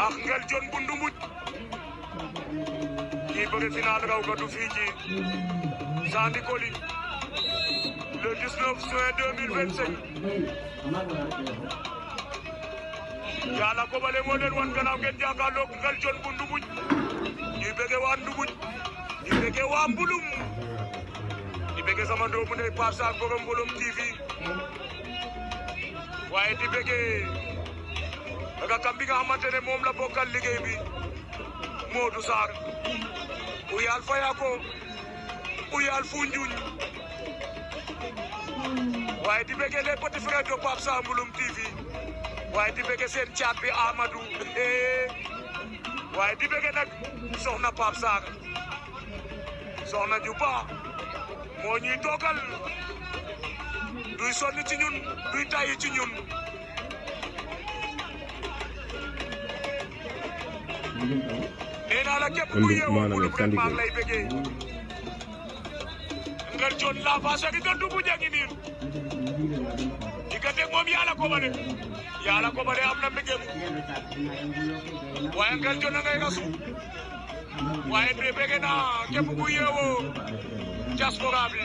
ak Ngel Jon bu Ndumbuj kii bëgg final raw gadu fii ci Sandi Koli le 19 juin 2025 Yàlla ko bale moo leen wan gannaaw ngeen jàkkaarloog Ngel Jon bu Ndumbuj ñuy bëgg waa Ndumbuj ñuy bëgg waa Mbulum di bëgg sama doomu ndey Pape Sarr borom Mbulum TV waaye di bëgg rakam bi nga xamante ne moom la bokkal liggéey bi Modou Sarr Uyal Fayako Uyal Foundiougne waaye di bëgg les petits frères de Pape Sarr Mbulum TV waaye di bëgg seen caat bi Amadou waaye di bëgg nag soxna Pape Sarr soxna ju baax moo ñuy toogal duy sonn ci ñun duy tàyyi ci ñun nee naa la képp ku yeewoo Mbulum rek maa ngi lay bëggee Ngel Jon la face di doon dugg jangi nii diggante moom Yàlla ko bale am na mbégte waaye Ngel Jon ngay rasu waaye de bëgg naa képp ku yeewoo diaspora bi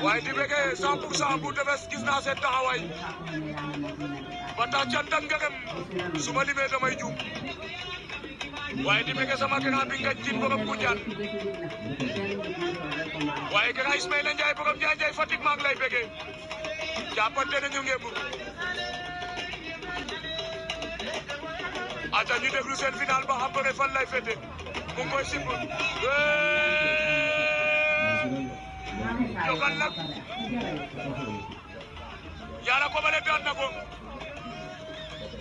waaye di bëgg 100% bu Tefess gis naa seen taxawaay ba tax cant ak ngërëm su ma limee damay juum waaye di bëgg sama grand bi ngañ tin borom Koutiane waaye grand Ismaïla Ndiaye borom Ndiaye Fatick maa ngi lay bëgg jàppante nañu ngeen aca ñu déglu seen final ba xam bëre fan lay fete mu ngi koy simb jogal nag Yàlla ko bale daan na ko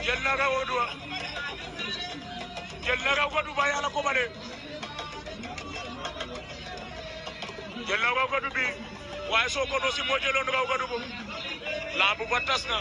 jël na raw duwa jël na raw gadu ba Yàlla ko bale jël na raw gadu bi waaye soo ko dosi moo jëloon raw gadu bu laa bu ba tas na